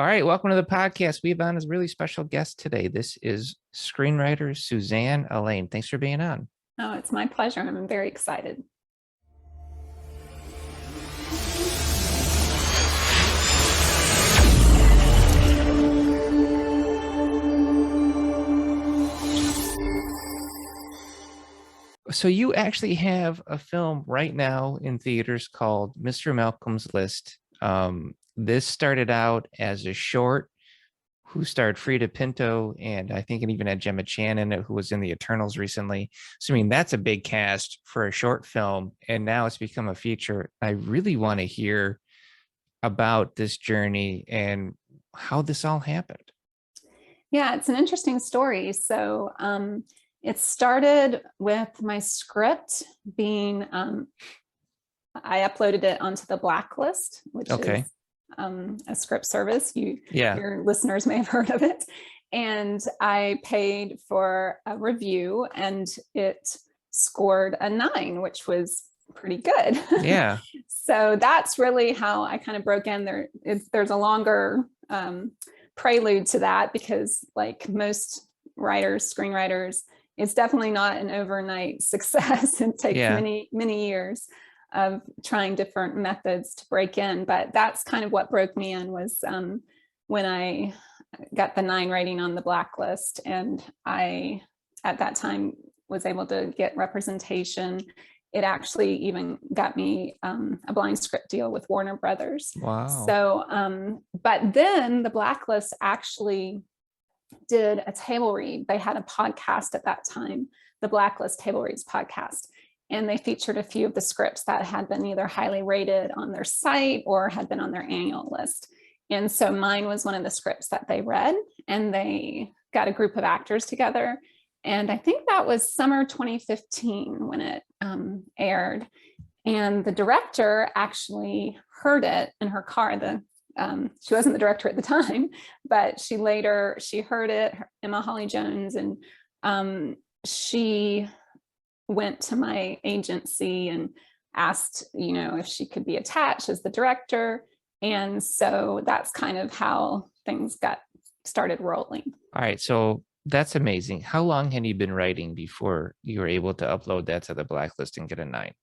All right, welcome to the podcast. We have on a really special guest today. This is screenwriter Suzanne Allain. Thanks for being on. Oh, it's my pleasure. I'm very excited. So you actually have a film right now in theaters called Mr. Malcolm's List. This started out as a short who starred Frida Pinto, and I think it even had Gemma Chan in it, who was in the Eternals recently. So, I mean, that's a big cast for a short film, and now it's become a feature. I really want to hear about this journey and how this all happened. Yeah, it's an interesting story. So it started with my script being, I uploaded it onto the Blacklist, which is a script service. Your listeners may have heard of it. And I paid for a review and it scored a 9, which was pretty good. Yeah. So that's really how I kind of broke in there. There's a longer prelude to that because, like most writers, screenwriters, it's definitely not an overnight success. It takes many years of trying different methods to break in. But that's kind of what broke me in was when I got the 9 rating on the Blacklist. And I, at that time, was able to get representation. It actually even got me a blind script deal with Warner Brothers. Wow. So, but then the Blacklist actually did a table read. They had a podcast at that time, the Blacklist Table Reads podcast, and they featured a few of the scripts that had been either highly rated on their site or had been on their annual list. And so mine was one of the scripts that they read, and they got a group of actors together. And I think that was summer 2015 when it aired. And the director actually heard it in her car. She wasn't the director at the time, but she heard it, Emma Holly Jones, and she went to my agency and asked, if she could be attached as the director. And so that's kind of how things got started rolling. All right. So that's amazing. How long had you been writing before you were able to upload that to the Blacklist and get a 9?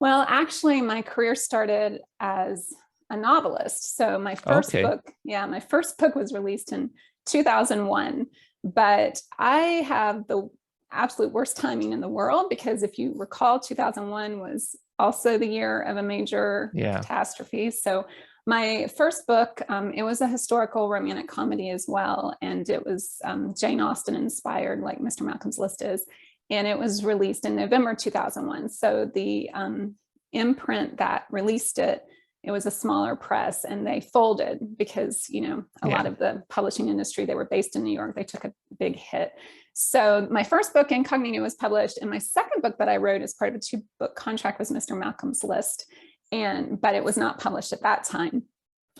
Well, actually, my career started as a novelist. So my first book was released in 2001, but I have the absolute worst timing in the world because if you recall, 2001 was also the year of a major catastrophe. So my first book, it was a historical romantic comedy as well. And it was Jane Austen inspired, like Mr. Malcolm's List is. And it was released in November 2001. So the imprint that released it, it was a smaller press, and they folded because, a lot of the publishing industry, they were based in New York. They took a big hit. So my first book, Incognito, was published. And my second book that I wrote as part of a 2-book contract was Mr. Malcolm's List. But it was not published at that time.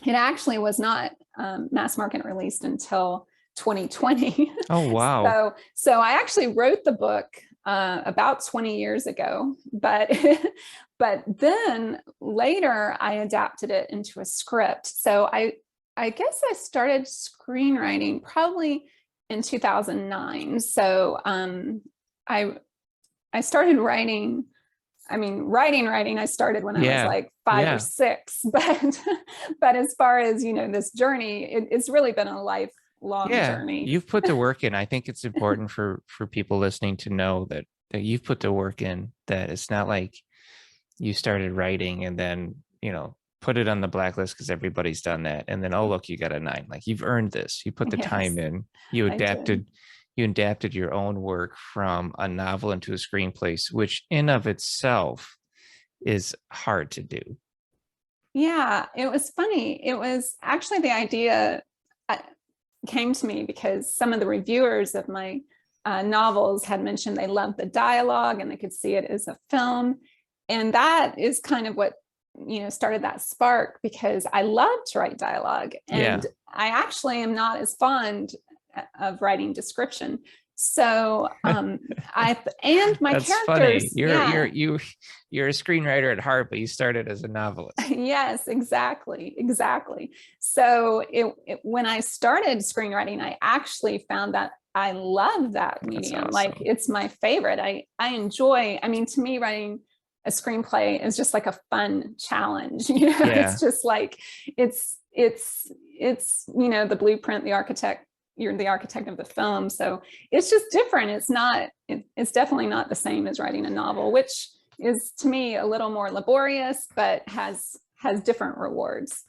It actually was not mass market released until 2020. Oh, wow. So I actually wrote the book about 20 years ago, but then later I adapted it into a script. So I guess I started screenwriting probably in 2009. So I started writing. Writing, I started when I was like 5 or 6, but as far as, this journey, it's really been a lifelong journey. You've put the work in. I think it's important for people listening to know that you've put the work in, that it's not like you started writing and then, put it on the Blacklist because everybody's done that. And then, oh, look, you got a 9. Like, you've earned this. You put the time in, you adapted your own work from a novel into a screenplay, which in of itself is hard to do. Yeah, it was funny. It was actually the idea came to me because some of the reviewers of my novels had mentioned they loved the dialogue and they could see it as a film. And that is kind of what, started that spark, because I love to write dialogue. And I actually am not as fond of writing description. So and my That's characters, funny. You're a screenwriter at heart, but you started as a novelist. Yes, exactly. So when I started screenwriting, I actually found that I love that medium. Awesome. Like it's my favorite. I enjoy, I mean, to me, writing a screenplay is just like a fun challenge. It's just like, it's, the blueprint, the architect, you're the architect of the film. So it's just different. It's definitely not the same as writing a novel, which is to me a little more laborious, but has different rewards.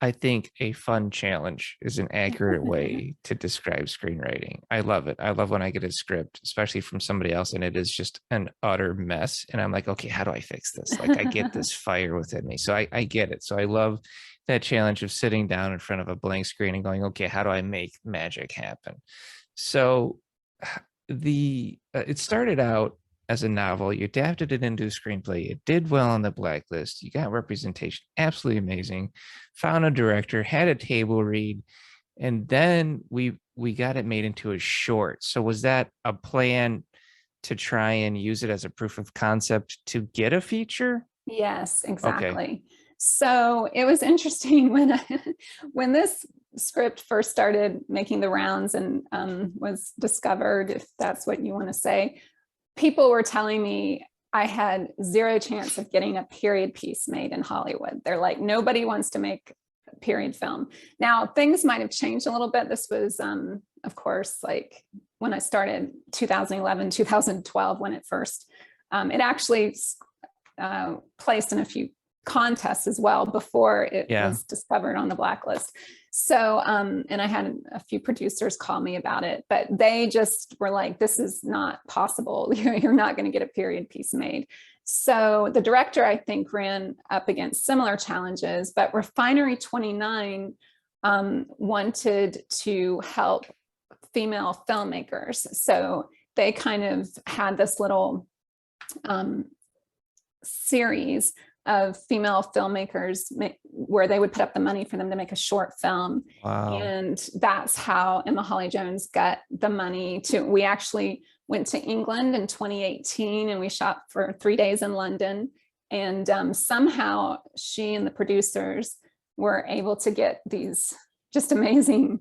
I think a fun challenge is an accurate way to describe screenwriting. I love it. I love when I get a script, especially from somebody else, and it is just an utter mess. And I'm like, okay, how do I fix this? Like I get this fire within me. So I get it. So I love that challenge of sitting down in front of a blank screen and going, okay, how do I make magic happen? So it started out as a novel, you adapted it into a screenplay, it did well on the blacklist, you got representation, absolutely amazing, found a director, had a table read, and then we got it made into a short. So was that a plan to try and use it as a proof of concept to get a feature? Yes, exactly. Okay. So it was interesting when this script first started making the rounds and was discovered, if that's what you want to say. People were telling me I had zero chance of getting a period piece made in Hollywood. They're like, nobody wants to make a period film. Now, things might have changed a little bit. This was, of course, like when I started 2011, 2012, when it first, it actually placed in a few contests as well before it was discovered on the blacklist. So, and I had a few producers call me about it, but they just were like, this is not possible. You're not going to get a period piece made. So the director, I think, ran up against similar challenges, but Refinery 29 wanted to help female filmmakers. So they kind of had this little series of female filmmakers where they would put up the money for them to make a short film. Wow. And that's how Emma Holly Jones got the money we actually went to England in 2018 and we shot for 3 days in London. And somehow she and the producers were able to get these just amazing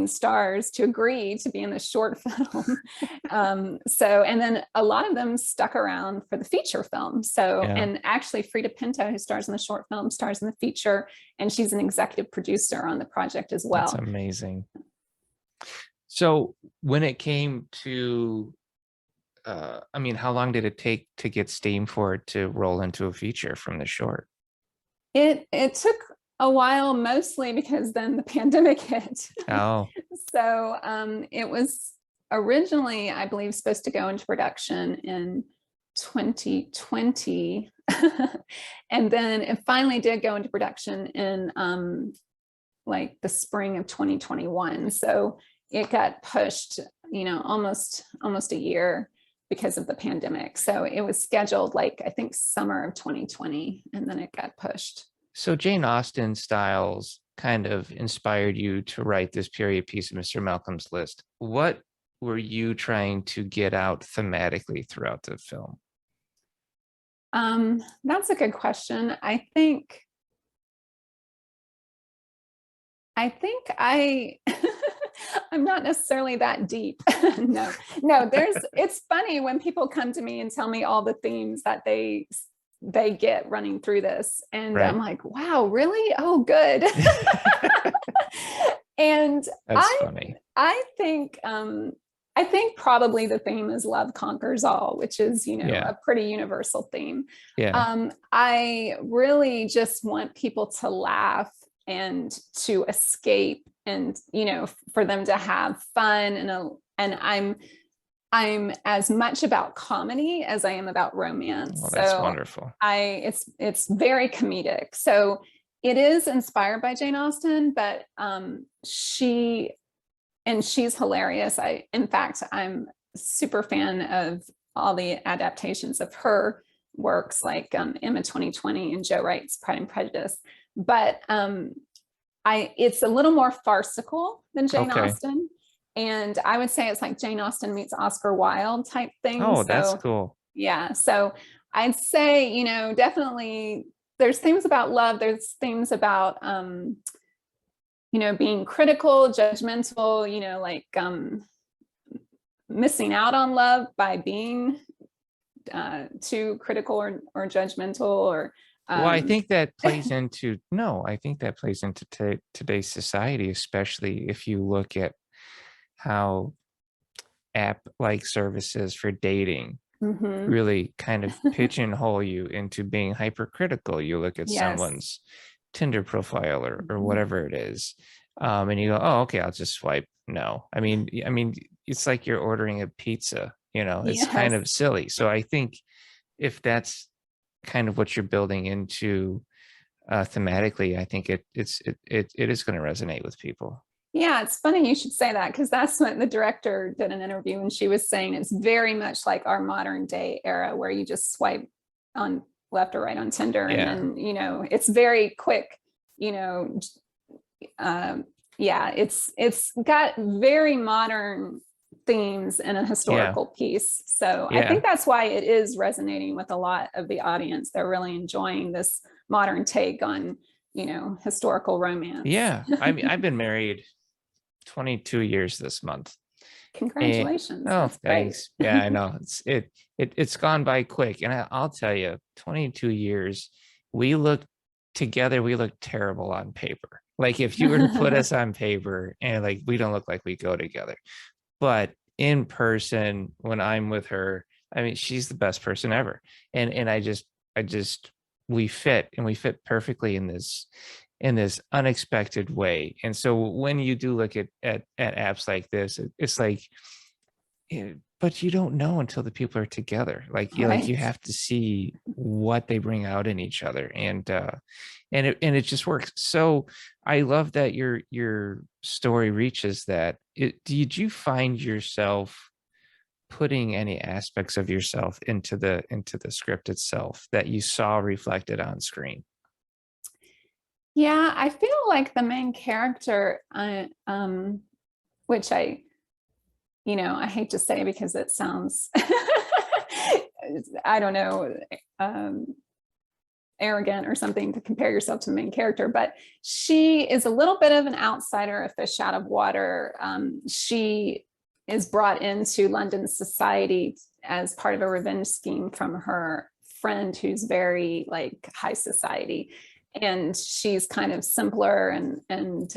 stars to agree to be in the short film. And then a lot of them stuck around for the feature film. So, and actually Frida Pinto, who stars in the short film, stars in the feature, and she's an executive producer on the project as well. That's amazing. So when it came to, I mean, how long did it take to get steam for it to roll into a feature from the short? It took a while, mostly because then the pandemic hit. Oh. So it was originally, I believe, supposed to go into production in 2020. And then it finally did go into production in like the spring of 2021. So it got pushed, almost a year because of the pandemic. So it was scheduled like, I think, summer of 2020, and then it got pushed. So Jane Austen styles kind of inspired you to write this period piece of Mr. Malcolm's List. What were you trying to get out thematically throughout the film? That's a good question. I think I'm not necessarily that deep. No, it's funny when people come to me and tell me all the themes that they get running through this, and I'm like, wow, really? Oh, good. And that's funny. I think probably the theme is love conquers all, which is a pretty universal theme. I really just want people to laugh and to escape, and for them to have fun, and I'm as much about comedy as I am about romance. Well, that's wonderful. It's very comedic. So it is inspired by Jane Austen, but she's hilarious. In fact, I'm a super fan of all the adaptations of her works, like Emma 2020 and Joe Wright's Pride and Prejudice. But it's a little more farcical than Jane Austen. And I would say it's like Jane Austen meets Oscar Wilde type thing. Oh, that's So cool. yeah, so I'd say, you know, definitely there's themes about love, there's themes about you know, being critical, judgmental, you know, like missing out on love by being too critical or judgmental or Well, I think that plays into, no, I think that plays into today's society, especially if you look at how app-like services for dating really kind of pigeonhole you into being hypercritical. You look at someone's Tinder profile or whatever it is, and you go, oh, okay, I'll just swipe no. I mean, it's like you're ordering a pizza, you know, it's kind of silly. So I think if that's kind of what you're building into thematically, I think it is going to resonate with people. Yeah, it's funny you should say that, because that's what the director did an interview, and she was saying it's very much like our modern day era where you just swipe on left or right on Tinder, and then, you know, it's very quick, you know. Yeah, it's got very modern themes in a historical piece. So I think that's why it is resonating with a lot of the audience. They're really enjoying this modern take on, you know, historical romance. Yeah, I mean, I've been married 22 years this month. Congratulations. Oh, thanks. Yeah, I know. It's gone by quick. And I'll tell you, 22 years, we look terrible on paper. Like if you were to put us on paper, and like we don't look like we go together. But in person, when I'm with her, I mean, she's the best person ever. And I just we fit perfectly in this unexpected way. And so when you do look at apps like this, it's like, but you don't know until the people are together. Like you have to see what they bring out in each other, and it just works. So I love that your story reaches that. Did you find yourself putting any aspects of yourself into the script itself that you saw reflected on screen? Yeah, I feel like the main character, which you know, I hate to say because it sounds, I don't know, arrogant or something to compare yourself to the main character, but she is a little bit of an outsider, a fish out of water. She is brought into London society as part of a revenge scheme from her friend who's very like high society. And she's kind of simpler and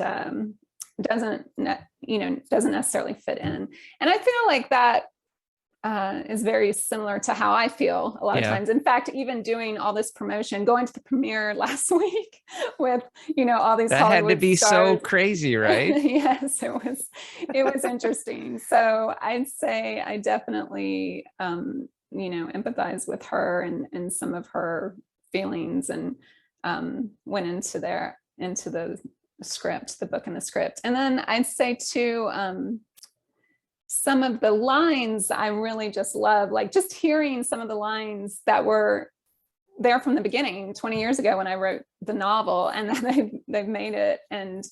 doesn't necessarily fit in. And I feel like that is very similar to how I feel a lot of times. In fact, even doing all this promotion, going to the premiere last week with, you know, all these that Hollywood had to be stars. So crazy, right? Yes, it was interesting. So I'd say I definitely you know, empathize with her and some of her feelings, and went into the script, the book and the script. And then I'd say too, some of the lines I really just love, like just hearing some of the lines that were there from the beginning 20 years ago when I wrote the novel, and then they've made it. And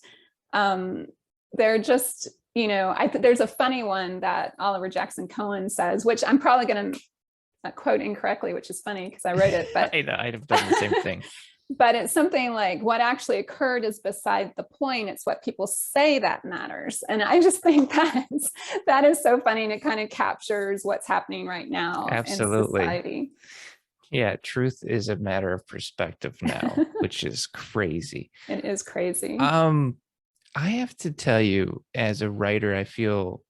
they're just, you know, there's a funny one that Oliver Jackson Cohen says, which I'm probably going to quote incorrectly, which is funny because I wrote it, but I'd have done the same thing. But it's something like, what actually occurred is beside the point. It's what people say that matters. And I just think that is so funny, and it kind of captures what's happening right now. Absolutely. In society. Yeah, truth is a matter of perspective now, which is crazy. It is crazy. I have to tell you, as a writer, I feel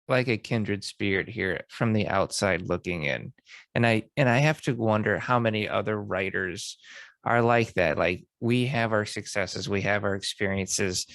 like a kindred spirit here from the outside looking in. And I have to wonder how many other writers are like that. Like, we have our successes, we have our experiences,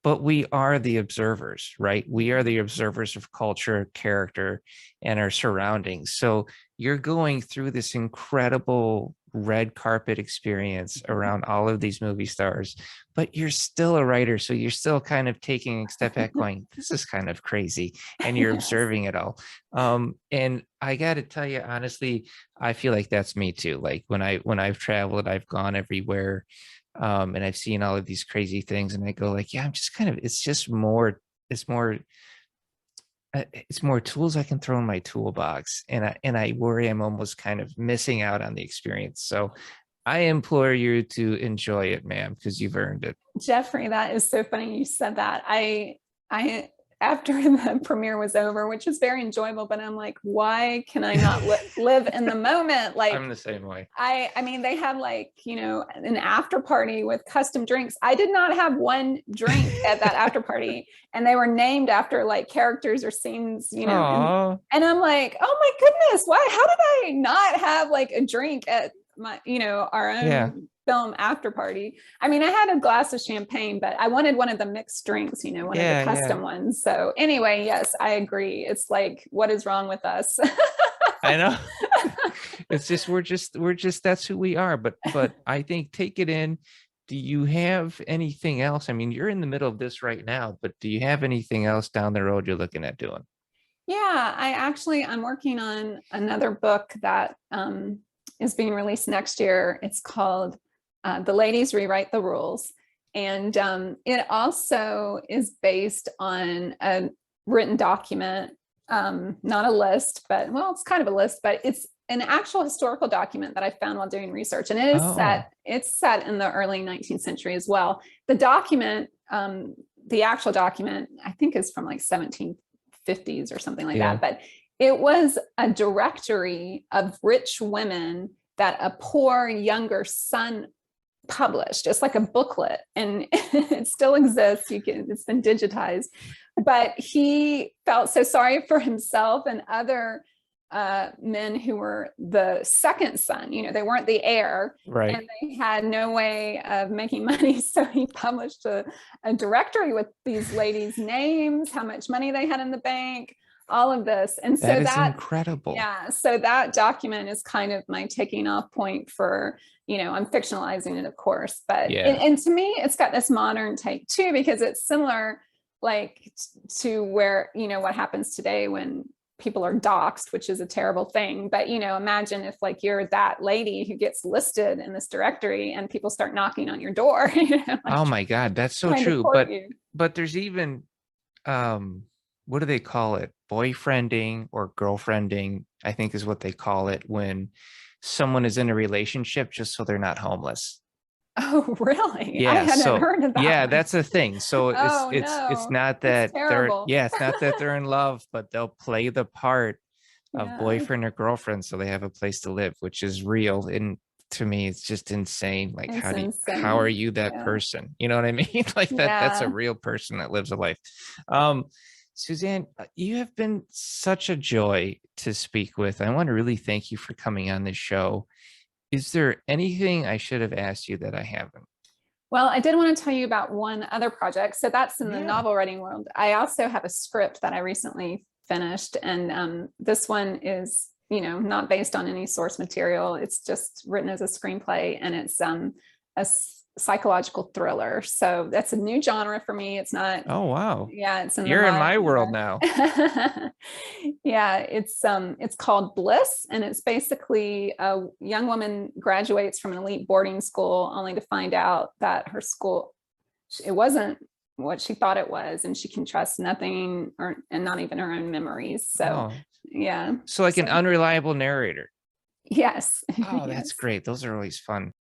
but we are the observers, right? We are the observers of culture, character, and our surroundings. So you're going through this incredible red carpet experience around all of these movie stars, but you're still a writer. So you're still kind of taking a step back going, this is kind of crazy. And you're observing it all. And I got to tell you, honestly, I feel like that's me too. Like when I've traveled, I've gone everywhere, and I've seen all of these crazy things, and I go like, yeah, I'm just kind of, it's more it's more tools I can throw in my toolbox, and I worry I'm almost kind of missing out on the experience. So I implore you to enjoy it, ma'am, because you've earned it. Jeffrey, that is so funny you said that. I after the premiere was over, which was very enjoyable, but I'm like, why can I not live in the moment? Like, I'm the same way. I mean, they had like, you know, an after party with custom drinks. I did not have one drink at that after party, and they were named after like characters or scenes, you know. And I'm like, oh my goodness, why? How did I not have like a drink at my, you know, our own film after party? I mean, I had a glass of champagne, but I wanted one of the mixed drinks, you know, one of the custom ones. So anyway, yes, I agree. It's like, what is wrong with us? I know. It's just we're just that's who we are. But I think take it in. Do you have anything else? I mean, you're in the middle of this right now, but do you have anything else down the road you're looking at doing? Yeah, I'm working on another book that is being released next year. It's called The Ladies Rewrite the Rules. And it also is based on a written document, not a list, but well, it's kind of a list, but it's an actual historical document that I found while doing research. And it is it's set in the early 19th century as well. The document, the actual document, I think is from like 1750s or something like that. But it was a directory of rich women that a poor younger son published. It's like a booklet, and it still exists. It's been digitized. But he felt so sorry for himself and other men who were the second son. You know, they weren't the heir, right? And they had no way of making money. So he published a directory with these ladies' names, how much money they had in the bank, all of this. And so that is incredible. Yeah. So that document is kind of my taking off point for, you know, I'm fictionalizing it, of course, but and to me, it's got this modern take too, because it's similar like to where, you know, what happens today when people are doxxed, which is a terrible thing. But, you know, imagine if like you're that lady who gets listed in this directory and people start knocking on your door. You know, like, oh my God, that's so true. But there's even, what do they call it? Boyfriending or girlfriending, I think is what they call it when someone is in a relationship just so they're not homeless. Oh, really? Yeah, I hadn't heard of that. Yeah, that's a thing. So it's not that it's not that they're in love, but they'll play the part of boyfriend or girlfriend so they have a place to live, which is real. And to me, it's just insane. Like, how are you that person? You know what I mean? Like that's a real person that lives a life. Suzanne, you have been such a joy to speak with. I want to really thank you for coming on this show. Is there anything I should have asked you that I haven't? Well, I did want to tell you about one other project. So that's in the novel writing world. I also have a script that I recently finished. And this one is, you know, not based on any source material. It's just written as a screenplay, and it's a psychological thriller. So that's a new genre for me. It's not. Oh, wow. Yeah. You're in my world now. Yeah. It's called Bliss. And it's basically a young woman graduates from an elite boarding school only to find out that her school, it wasn't what she thought it was. And she can trust nothing and not even her own memories. So, yeah. So like an unreliable narrator. Yes. Oh, that's great. Those are always fun.